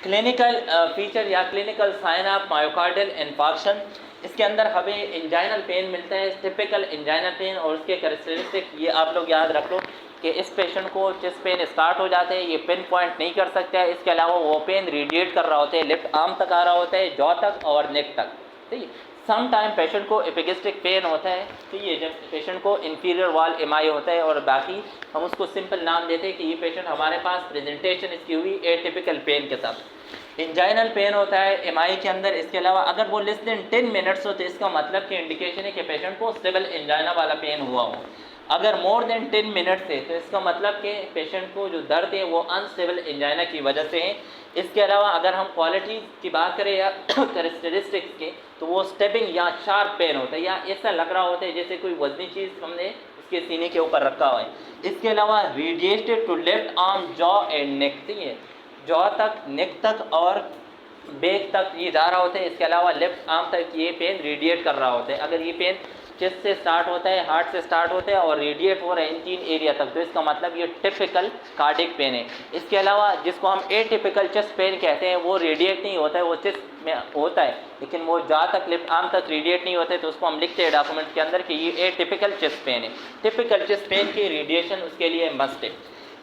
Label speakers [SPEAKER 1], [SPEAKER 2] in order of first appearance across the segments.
[SPEAKER 1] Clinical feature या clinical sign of myocardial infarction, इसके अंदर हमें इंजाइनल पेन मिलता है, टिपिकल इंजाइनल पेन, और उसके कैरेक्टरिस्टिक ये आप लोग याद रख लो कि इस पेशेंट को चेस्ट पेन स्टार्ट हो जाते हैं, ये पिन पॉइंट नहीं कर सकता है। इसके अलावा वो पेन रेडिएट कर रहा होता है, लेफ्ट आर्म तक आ रहा होता है, जॉ तक और नेक तक। ठीक है, सम टाइम पेशेंट को एपिगेस्ट्रिक पेन होता है। ठीक है, जब पेशेंट को इंफीरियर वाल एमआई होता है, और बाकी हम उसको सिंपल नाम देते हैं कि ये पेशेंट हमारे पास प्रेजेंटेशन इसकी हुई एटिपिकल पेन के साथ। इंजाइनल पेन होता है एमआई के अंदर। इसके अलावा अगर वो लेस देन 10 मिनट्स हो तो इसका मतलब कि इंडिकेशन है कि पेशेंट को स्टेबल इंजाइना वाला पेन हुआ हो। अगर मोर देन 10 मिनट्स है तो इसका मतलब कि पेशेंट को जो दर्द है वो अनस्टेबल इंजाइना की वजह से है। इसके अलावा अगर हम क्वालिटी की बात करें या कैरेक्टरिस्टिक्स के, तो वो स्टेपिंग या शार्प पेन होता है, या ऐसा लग रहा होता है जैसे कोई वजनी चीज़ हमने उसके सीने के ऊपर रखा हुआ है। इसके अलावा radiated to left arm, jaw and neck. ठीक है, जॉ तक, नेक तक और बैक तक ये जा रहा होता है। इसके अलावा लेफ्ट आर्म तक ये पेन रेडिएट कर रहा होता है। अगर ये पेन चेस्ट से स्टार्ट होता है, हार्ट से स्टार्ट होता है और रेडिएट हो रहा है इन 3 एरिया तक, तो इसका मतलब ये टिपिकल कार्डिक पेन है। इसके अलावा जिसको हम एटिपिकल चेस्ट पेन कहते हैं, वो रेडिएट नहीं होता है, वो चेस्ट में होता है लेकिन वो जहाँ तक लेफ्ट आर्म तक रेडिएट नहीं होता है, तो उसको हम लिखते हैं डॉक्यूमेंट के अंदर कि ये एटिपिकल चेस्ट पेन है। टिपिकल चेस्ट पेन की रेडिएशन उसके लिए मस्ट है।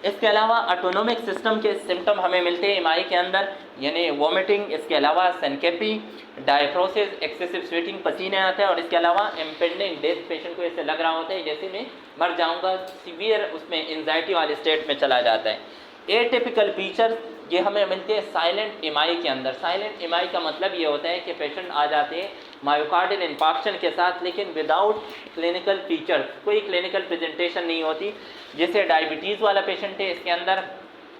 [SPEAKER 1] इसके अलावा ऑटोनोमिक सिस्टम के सिम्टम हमें मिलते हैं एमआई के अंदर, यानी वोमिटिंग, इसके अलावा सनकेपी, डायफ्रोसिस, एक्सेसिव स्वेटिंग, पसीने आते हैं, और इसके अलावा इम्पेंडिंग डेथ, पेशेंट को ऐसे लग रहा होता है जैसे मैं मर जाऊंगा, सीवियर उसमें एंजाइटी वाले स्टेट में चला जाता है। एटिपिकल फीचर ये हमें मिलते हैं साइलेंट एमआई के अंदर। साइलेंट एमआई का मतलब ये होता है कि पेशेंट आ जाते हैं मायोकार्डियल इन्फार्क्शन के साथ लेकिन विदाउट क्लिनिकल फीचर, कोई क्लिनिकल प्रेजेंटेशन नहीं होती। जैसे डायबिटीज़ वाला पेशेंट है, इसके अंदर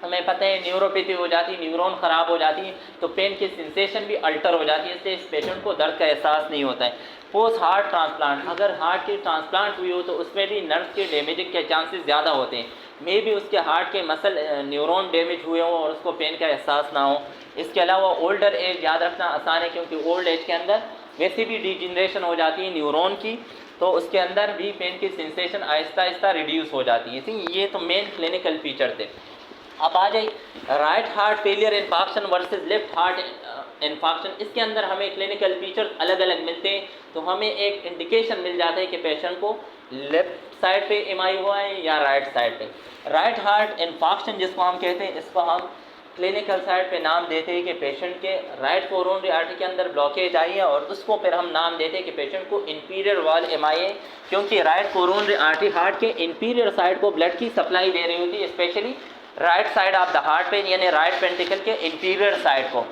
[SPEAKER 1] हमें पता है न्यूरोपैथी हो जाती, न्यूरॉन ख़राब हो जाती है, तो पेन की सेंसेशन भी अल्टर हो जाती है, इससे इस पेशेंट को दर्द का एहसास नहीं होता है। पोस्ट हार्ट ट्रांसप्लांट, अगर हार्ट की ट्रांसप्लांट हुई हो तो उसमें भी नर्व के डैमेजिंग के चांसेस ज़्यादा होते हैं। मे भी उसके हार्ट के मसल न्यूरॉन डैमेज हुए हों और उसको पेन का एहसास ना हो। इसके अलावा ओल्डर एज, याद रखना आसान है क्योंकि ओल्ड एज के अंदर वैसे भी डिजनरेशन हो जाती है न्यूरॉन की, तो उसके अंदर भी पेन की सेंसेशन आहिस्ता आहिस्ता रिड्यूस हो जाती है। ठीक, ये तो मेन क्लिनिकल फीचर थे। अब आ जाए right heart failure infarction versus left heart infarction. इसके अंदर हमें क्लिनिकल फीचर अलग अलग मिलते हैं, तो हमें एक इंडिकेशन मिल जाता है कि पेशेंट को लेफ्ट साइड पे एमआई हुआ है या राइट साइड पे। राइट हार्ट इन्फार्क्शन जिसको हम कहते हैं, इसको हम क्लिनिकल साइड पे नाम देते हैं कि पेशेंट के राइट कोरोनरी आर्टरी के अंदर ब्लॉकेज आई है, और उसको फिर हम नाम देते हैं कि पेशेंट को इंफीरियर वाल एमआई है, क्योंकि राइट कोरोनरी आर्टरी हार्ट के इंफीरियर साइड को ब्लड की सप्लाई दे रही होती है, specially right side of the heart पे, यानी राइट वेंट्रिकल के इंफीरियर साइड को।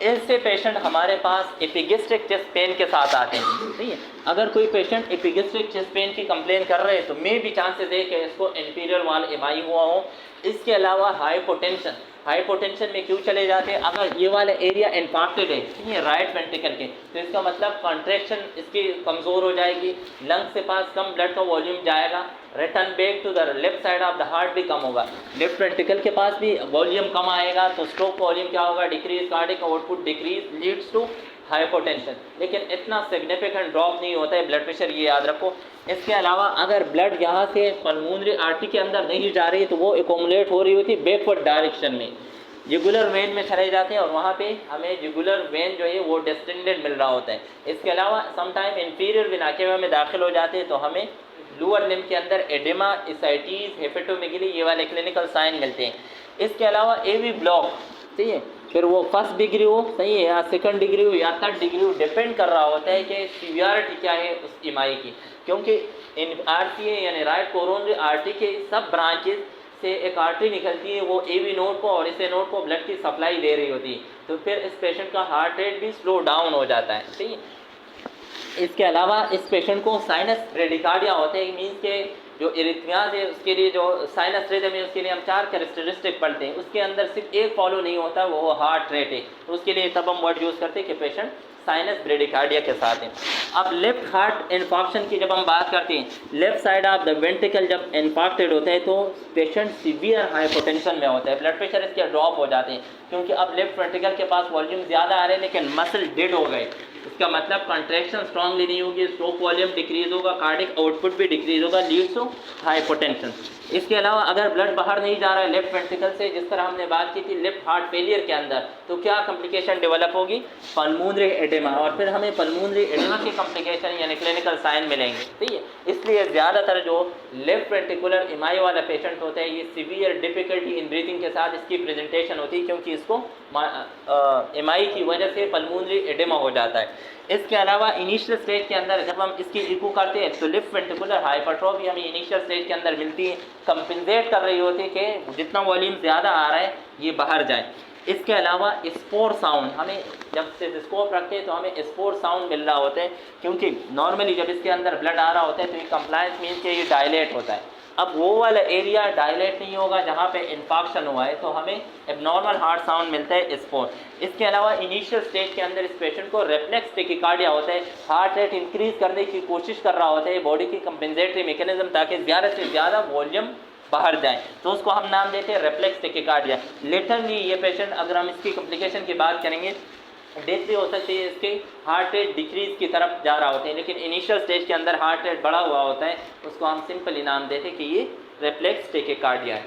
[SPEAKER 1] इससे पेशेंट हमारे पास एपिगेस्ट्रिक चेस्ट पेन के साथ आते हैं। ठीक है, अगर कोई पेशेंट एपिगेस्ट्रिक चेस्ट पेन की कंप्लेन कर रहे हैं तो मे भी चांसेस है कि इसको इंफीरियर वाल एमआई हुआ हो। इसके अलावा हाइपोटेंशन, हाइपोटेंशन में क्यों चले जाते हैं, अगर ये वाला एरिया इन्फार्क्टेड है, ठीक है, राइट वेंट्रिकल के, तो इसका मतलब कॉन्ट्रैक्शन इसकी कमज़ोर हो जाएगी, लंग्स के पास कम ब्लड का वॉल्यूम जाएगा, return back to the left side of the heart भी कम होगा, लेफ्ट वेंट्रिकल के पास भी वॉल्यूम कम आएगा, तो स्ट्रोक वॉल्यूम क्या होगा, decrease, cardiac output decrease, leads to hypotension. लेकिन इतना सिग्निफिकेंट ड्रॉप नहीं होता है ब्लड प्रेशर, ये याद रखो। इसके अलावा अगर ब्लड यहाँ से पल्मोनरी आर्टरी के अंदर नहीं जा रही तो वो एकोमुलेट हो रही होती है बैकवर्ड डायरेक्शन में, जुगुलर वेन में चले जाते हैं, और वहाँ पे हमें जुगुलर वेन जो है वो डिस्टेंडेड मिल रहा होता है। इसके अलावा समटाइम इंफीरियर वेना केवा में दाखिल हो जाते हैं, तो हमें लोअर लिम्ब के अंदर एडिमा, एसाइटिस, हेपेटोमेगली, ये वाले क्लिनिकल साइन मिलते हैं। इसके अलावा एवी ब्लॉक, ठीक है, फिर वो फर्स्ट डिग्री हो, सही है, या सेकंड डिग्री हो या थर्ड डिग्री हो, डिपेंड कर रहा होता है कि सीवियरिटी क्या है उस एमआई की, क्योंकि इन आरसीए यानी राइट कोरोनरी आर्टरी के सब ब्रांचेस से एक आर्टरी निकलती है, वो एवी नोड को और इसे नोड को ब्लड की सप्लाई दे रही होती है, तो फिर इस पेशेंट का हार्ट रेट भी स्लो डाउन हो जाता है। ठीक है, इसके अलावा इस पेशेंट को साइनस रेडिकार्डिया होते हैं, मीन्स के जो इरिथमियाज है उसके लिए जो साइनस रिदम है उसके लिए हम 4 कैरेक्टरिस्टिक पढ़ते हैं, उसके अंदर सिर्फ एक फॉलो नहीं होता, वो हार्ट रेट है, तो उसके लिए तब हम वर्ड यूज़ करते हैं कि पेशेंट साइनस ब्रेडिकार्डिया के साथ है। अब लेफ्ट हार्ट इन्फार्क्शन की जब हम बात करते हैं, left side of the ventricle जब इन्फार्क्टेड होता है तो पेशेंट सीवियर हाइपोटेंशन में होता है, ब्लड प्रेशर इसके ड्रॉप हो जाते हैं, क्योंकि अब लेफ्ट वेंट्रिकल के पास वॉल्यूम ज़्यादा आ रहे हैं लेकिन मसल डेड हो गए, इसका मतलब कंट्रैक्शन स्ट्रांगली नहीं होगी, स्ट्रोक वॉल्यूम डिक्रीज होगा, कार्डिक आउटपुट भी डिक्रीज होगा, लीड्स टू हाइपोटेंशन। इसके अलावा अगर ब्लड बाहर नहीं जा रहा है लेफ्ट वेंट्रिकल से, जिस तरह हमने बात की थी लेफ्ट हार्ट फेलियर के अंदर, तो क्या कॉम्प्लिकेशन डेवलप होगी? पल्मोनरी एडेमा, और फिर हमें पल्मोनरी एडेमा की कॉम्प्लिकेशन यानी क्लिनिकल साइन मिलेंगे। ठीक है, इसलिए ज़्यादातर जो लेफ्ट वेंट्रिकुलर एमआई वाला पेशेंट होता है ये सीवियर डिफिकल्टी इन ब्रीथिंग के साथ इसकी प्रेजेंटेशन होती है, क्योंकि इसको एमआई की वजह से पल्मोनरी एडेमा हो जाता है। इसके अलावा इनिशियल स्टेज के अंदर जब हम इसकी इको करते हैं तो लेफ्ट वेंट्रिकुलर हाइपरट्रोफी हमें इनिशियल स्टेज के अंदर मिलती है, कंपेंसेट कर रही होती है कि जितना वॉल्यूम ज़्यादा आ रहा है ये बाहर जाए। इसके अलावा स्पोर साउंड, हमें जब स्टेथोस्कोप रखते हैं तो हमें स्पोर साउंड मिल रहा होता है, क्योंकि नॉर्मली जब इसके अंदर ब्लड आ रहा होता है तो ये कंप्लायंस मीन्स कि ये डायलेट होता है। अब वो वाला एरिया डायलेट नहीं होगा जहाँ पे इन्फेक्शन हुआ है, तो हमें एबनॉर्मल हार्ट साउंड मिलता है स्पोर। इसके अलावा इनिशियल स्टेज के अंदर इस पेशेंट को रेफ्लेक्स टेकिकार्डिया होता है, हार्ट रेट इंक्रीज करने की कोशिश कर रहा होता है बॉडी की कंपेंसेटरी मैकेनिज्म, ताकि ज़्यादा से ज़्यादा वॉल्यूम बाहर जाए, तो उसको हम नाम देते हैं रेफ्लेक्स टेकिकार्डिया। लेटरली ये पेशेंट, अगर हम इसकी कॉम्प्लिकेशन की बात करेंगे, डेथ भी हो सकती है, इसके हार्ट रेट डिक्रीज की तरफ जा रहा होता है, लेकिन इनिशियल स्टेज के अंदर हार्ट रेट बढ़ा हुआ होता है, उसको हम सिंपली नाम देते हैं कि ये रेफ्लेक्स टेकिकार्डिया है।